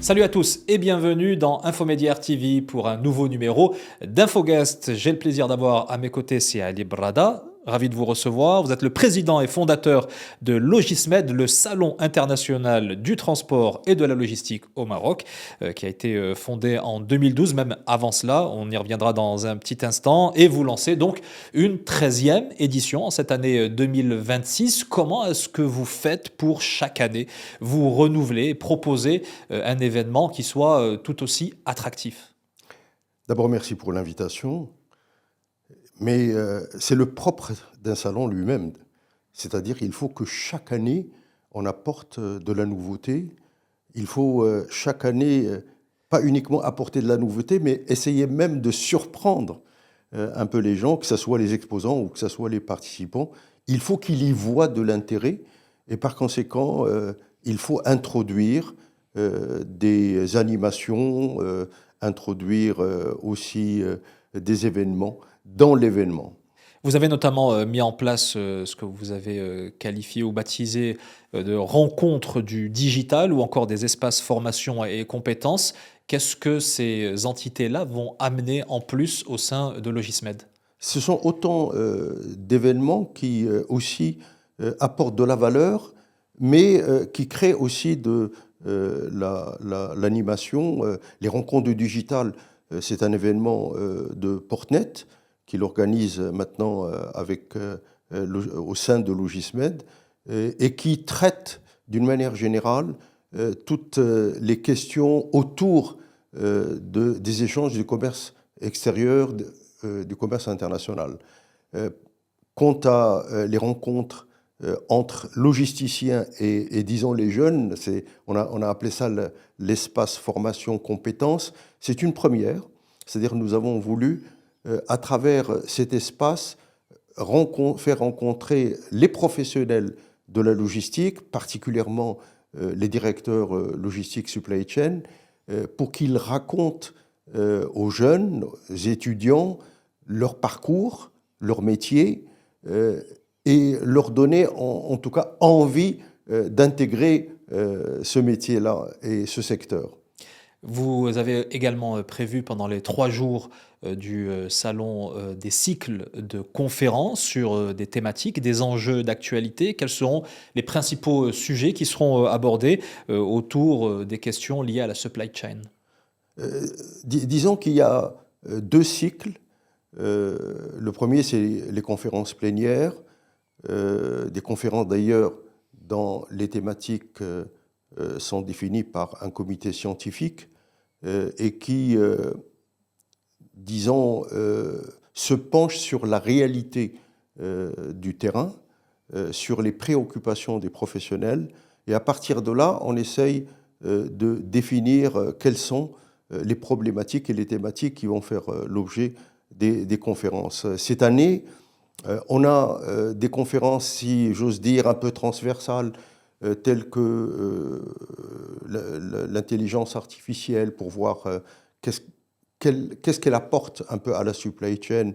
Salut à tous et bienvenue dans Infomédiaire TV pour un nouveau numéro d'Infogast. J'ai le plaisir d'avoir à mes côtés c'est Ali Brada. Ravi de vous recevoir. Vous êtes le président et fondateur de Logismed, le salon international du transport et de la logistique au Maroc, qui a été fondé en 2012, même avant cela. On y reviendra dans un petit instant. Et vous lancez donc une 13e édition en cette année 2026. Comment est-ce que vous faites pour chaque année vous renouveler et proposer un événement qui soit tout aussi attractif? D'abord, merci pour l'invitation. Mais c'est le propre d'un salon lui-même. C'est-à-dire qu'il faut que chaque année, on apporte de la nouveauté. Il faut chaque année, pas uniquement apporter de la nouveauté, mais essayer même de surprendre un peu les gens, que ce soit les exposants ou que ce soit les participants. Il faut qu'ils y voient de l'intérêt et par conséquent, il faut introduire des animations, introduire aussi des événements dans l'événement. Vous avez notamment mis en place ce que vous avez qualifié ou baptisé de rencontres du digital ou encore des espaces formation et compétences. Qu'est-ce que ces entités-là vont amener en plus au sein de Logismed? Ce sont autant d'événements qui aussi apportent de la valeur, mais qui créent aussi de l'animation. Les rencontres du digital, c'est un événement de Portnet qu'il organise maintenant au sein de Logismed et qui traite d'une manière générale toutes les questions autour des échanges du commerce extérieur, du commerce international. Quant à les rencontres entre logisticiens et disons les jeunes, on a appelé ça l'espace formation compétences, c'est une première. C'est-à-dire nous avons voulu, à travers cet espace, faire rencontrer les professionnels de la logistique, particulièrement les directeurs logistiques supply chain, pour qu'ils racontent aux jeunes, aux étudiants, leur parcours, leur métier, et leur donner en tout cas envie d'intégrer ce métier-là et ce secteur. Vous avez également prévu pendant les 3 jours du salon des cycles de conférences sur des thématiques, des enjeux d'actualité. Quels seront les principaux sujets qui seront abordés autour des questions liées à la supply chain? Disons qu'il y a deux cycles. Le premier, c'est les conférences plénières, des conférences d'ailleurs dont les thématiques sont définies par un comité scientifique et qui, disons, se penche sur la réalité du terrain, sur les préoccupations des professionnels. Et à partir de là, on essaye de définir quelles sont les problématiques et les thématiques qui vont faire l'objet des conférences. Cette année, on a des conférences, si j'ose dire, un peu transversales, telles que l'intelligence artificielle pour voir qu'est-ce qu'elle apporte un peu à la supply chain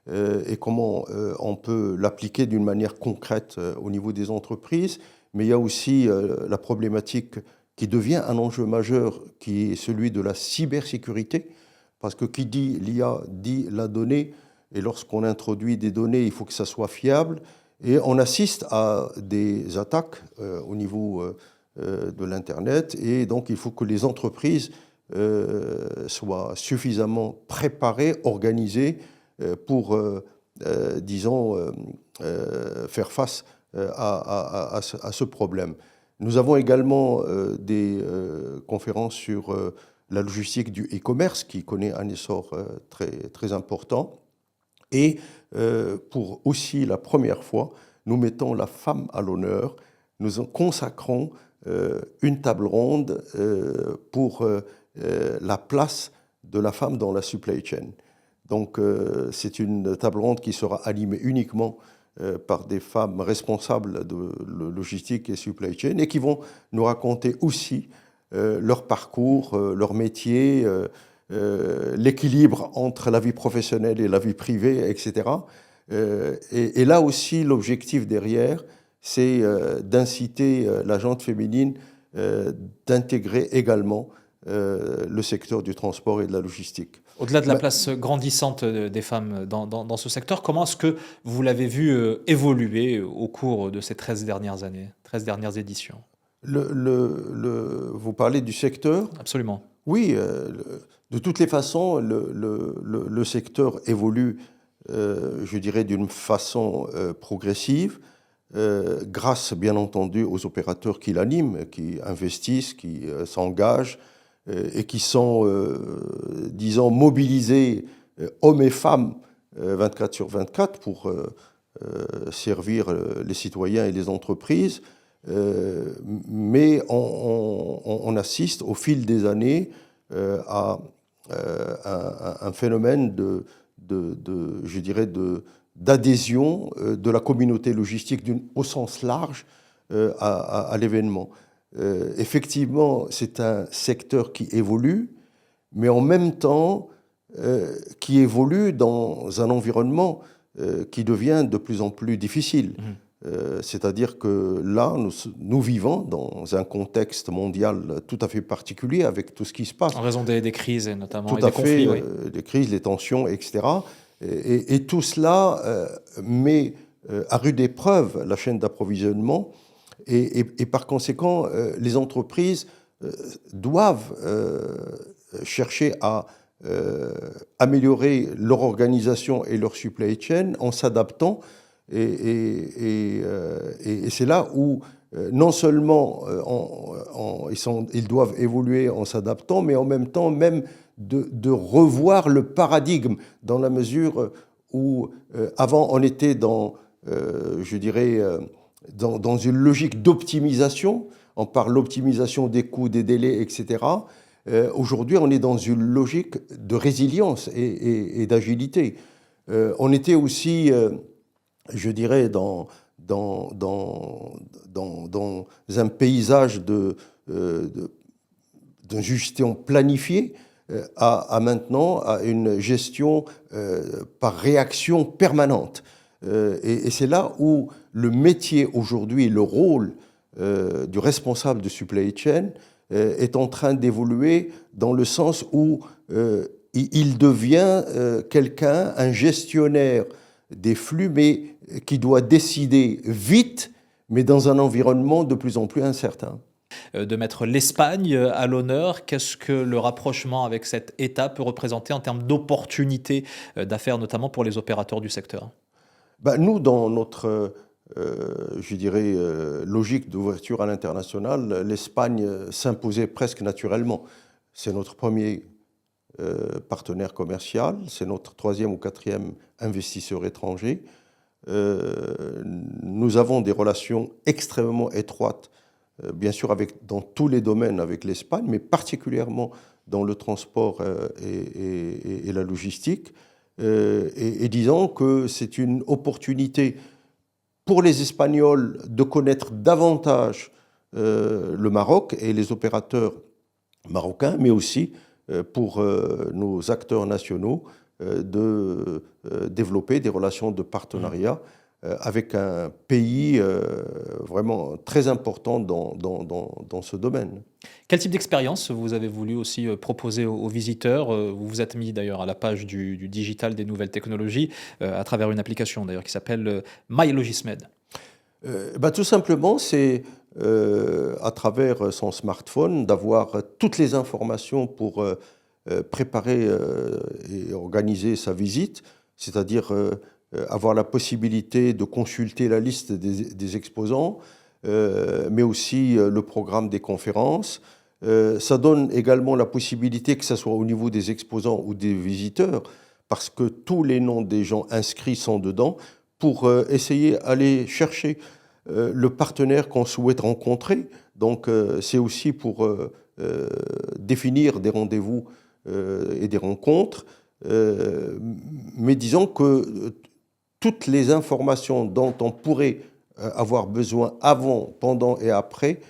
et comment on peut l'appliquer d'une manière concrète au niveau des entreprises. Mais il y a aussi la problématique qui devient un enjeu majeur, qui est celui de la cybersécurité, parce que qui dit l'IA dit la donnée, et lorsqu'on introduit des données, il faut que ça soit fiable, et on assiste à des attaques au niveau de l'Internet, et donc il faut que les entreprises soient suffisamment préparées, organisées pour, disons, faire face à ce problème. Nous avons également des conférences sur la logistique du e-commerce qui connaît un essor très, très important. Et pour aussi la première fois, nous mettons la femme à l'honneur. Nous en consacrons une table ronde pour la place de la femme dans la supply chain. Donc c'est une table ronde qui sera animée uniquement par des femmes responsables de logistique et supply chain et qui vont nous raconter aussi leur parcours, leur métier, l'équilibre entre la vie professionnelle et la vie privée, etc. Et là aussi, l'objectif derrière, c'est d'inciter la gente féminine d'intégrer également le secteur du transport et de la logistique. Au-delà de la place grandissante des femmes dans ce secteur, comment est-ce que vous l'avez vu évoluer au cours de ces 13 dernières années, 13 dernières éditions? Vous parlez du secteur? Absolument. Oui, de toutes les façons, le secteur évolue, je dirais, d'une façon progressive, grâce bien entendu aux opérateurs qui l'animent, qui investissent, qui s'engagent et qui sont, disons, mobilisés, hommes et femmes, 24 sur 24 pour servir les citoyens et les entreprises. Mais on assiste au fil des années à un phénomène je dirais, d'adhésion de la communauté logistique au sens large à l'événement. Effectivement, c'est un secteur qui évolue, mais en même temps qui évolue dans un environnement qui devient de plus en plus difficile. C'est-à-dire que là, nous vivons dans un contexte mondial tout à fait particulier avec tout ce qui se passe. En raison des crises, et notamment, tout et à des conflits, fait, oui. Les crises, les tensions, etc. Et tout cela met à rude épreuve la chaîne d'approvisionnement. Et par conséquent, les entreprises doivent chercher à améliorer leur organisation et leur supply chain en s'adaptant. Et c'est là où non seulement ils doivent évoluer en s'adaptant, mais en même temps même de revoir le paradigme dans la mesure où avant on était je dirais, dans une logique d'optimisation. On parle d'optimisation des coûts, des délais, etc. Aujourd'hui, on est dans une logique de résilience et d'agilité. On était aussi, je dirais, dans un paysage d'une gestion planifiée à maintenant à une gestion par réaction permanente. Et c'est là où le métier aujourd'hui, le rôle du responsable de supply chain est en train d'évoluer dans le sens où il devient un gestionnaire des flux, mais qui doit décider vite, mais dans un environnement de plus en plus incertain. De mettre l'Espagne à l'honneur, qu'est-ce que le rapprochement avec cet État peut représenter en termes d'opportunités d'affaires, notamment pour les opérateurs du secteur? Nous, dans notre, je dirais, logique d'ouverture à l'international, l'Espagne s'imposait presque naturellement. C'est notre premier partenaire commercial, c'est notre troisième ou quatrième investisseur étranger. Nous avons des relations extrêmement étroites, bien sûr dans tous les domaines avec l'Espagne, mais particulièrement dans le transport et la logistique. Et disons que c'est une opportunité pour les Espagnols de connaître davantage le Maroc et les opérateurs marocains, mais aussi pour nos acteurs nationaux de développer des relations de partenariat avec un pays vraiment très important dans ce domaine. Quel type d'expérience vous avez voulu aussi proposer aux visiteurs? Vous vous êtes mis d'ailleurs à la page du digital des nouvelles technologies à travers une application d'ailleurs qui s'appelle MyLogismed. Tout simplement, c'est à travers son smartphone d'avoir toutes les informations pour préparer et organiser sa visite, c'est-à-dire avoir la possibilité de consulter la liste des exposants, mais aussi le programme des conférences. Ça donne également la possibilité, que ce soit au niveau des exposants ou des visiteurs, parce que tous les noms des gens inscrits sont dedans, pour essayer d'aller chercher le partenaire qu'on souhaite rencontrer. Donc c'est aussi pour définir des rendez-vous et des rencontres. Mais disons que toutes les informations dont on pourrait avoir besoin avant, pendant et après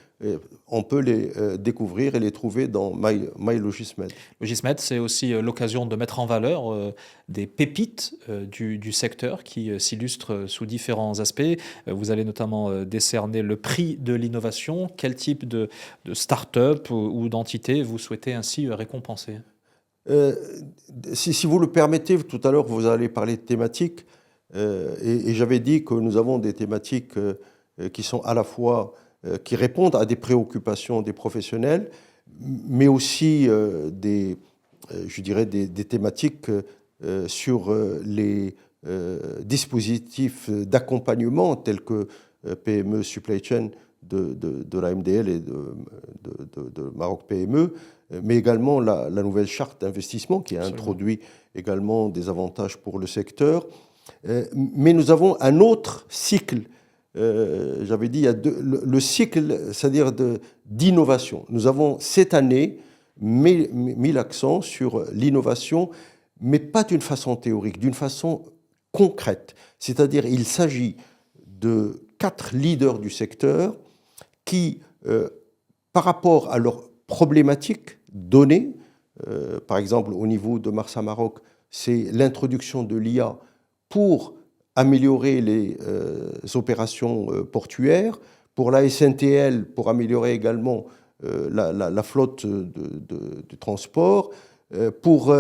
on peut les découvrir et les trouver dans MyLogismed. Logismed, c'est aussi l'occasion de mettre en valeur des pépites du secteur qui s'illustrent sous différents aspects. Vous allez notamment décerner le prix de l'innovation. Quel type de start-up ou d'entité vous souhaitez ainsi récompenser? Si vous le permettez, tout à l'heure, vous allez parler de thématiques. Et j'avais dit que nous avons des thématiques qui sont à la fois qui répondent à des préoccupations des professionnels, mais aussi je dirais des thématiques sur les dispositifs d'accompagnement tels que PME Supply Chain de l'AMDL et de Maroc PME, mais également la nouvelle charte d'investissement qui a introduit également des avantages pour le secteur. Mais nous avons un autre cycle. J'avais dit, il y a le cycle, c'est-à-dire d'innovation. Nous avons cette année mis l'accent sur l'innovation, mais pas d'une façon théorique, d'une façon concrète. C'est-à-dire, il s'agit de 4 leaders du secteur qui, par rapport à leurs problématiques données, par exemple au niveau de Marsa Maroc, c'est l'introduction de l'IA pour améliorer les opérations portuaires, pour la SNTL, pour améliorer également la flotte de transport, pour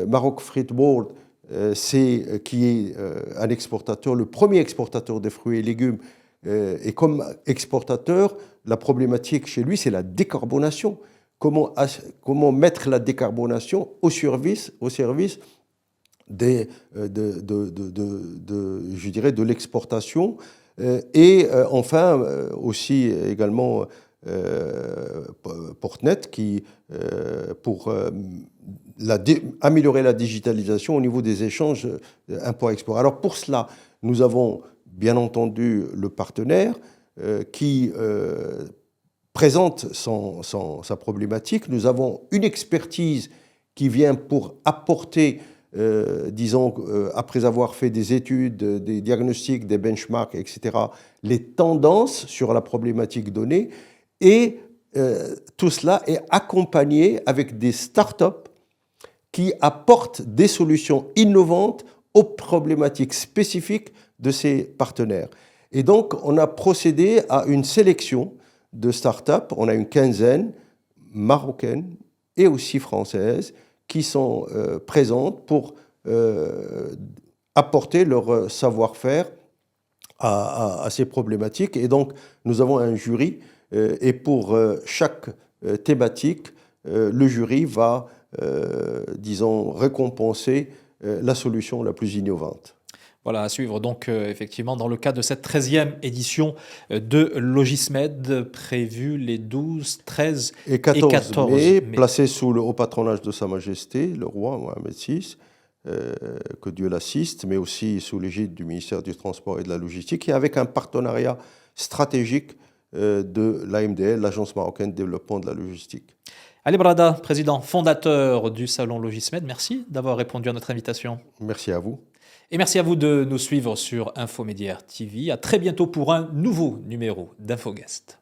Maroc Freight Board, qui est un exportateur, le premier exportateur de fruits et légumes, et comme exportateur, la problématique chez lui, c'est la décarbonation. Comment mettre la décarbonation au service je dirais, de l'exportation. Et enfin, aussi également Portnet qui, pour améliorer la digitalisation au niveau des échanges import-export. Alors pour cela, nous avons bien entendu le partenaire qui présente sa problématique. Nous avons une expertise qui vient pour apporter, disons, après avoir fait des études, des diagnostics, des benchmarks, etc., les tendances sur la problématique donnée. Et tout cela est accompagné avec des startups qui apportent des solutions innovantes aux problématiques spécifiques de ces partenaires. Et donc, on a procédé à une sélection de startups. On a une quinzaine marocaines et aussi françaises qui sont présentes pour apporter leur savoir-faire à ces problématiques. Et donc, nous avons un jury et pour chaque thématique, le jury va, disons, récompenser la solution la plus innovante. Voilà, à suivre donc effectivement dans le cadre de cette 13e édition de Logismed, prévue les 12, 13 et 14 mai, placée sous le haut patronage de Sa Majesté, le roi Mohamed VI, que Dieu l'assiste, mais aussi sous l'égide du ministère du Transport et de la Logistique, et avec un partenariat stratégique de l'AMDL, l'Agence marocaine de développement de la logistique. Ali Brada, président fondateur du salon Logismed, merci d'avoir répondu à notre invitation. Merci à vous. Et merci à vous de nous suivre sur Infomédiaire TV. À très bientôt pour un nouveau numéro d'Infoguest.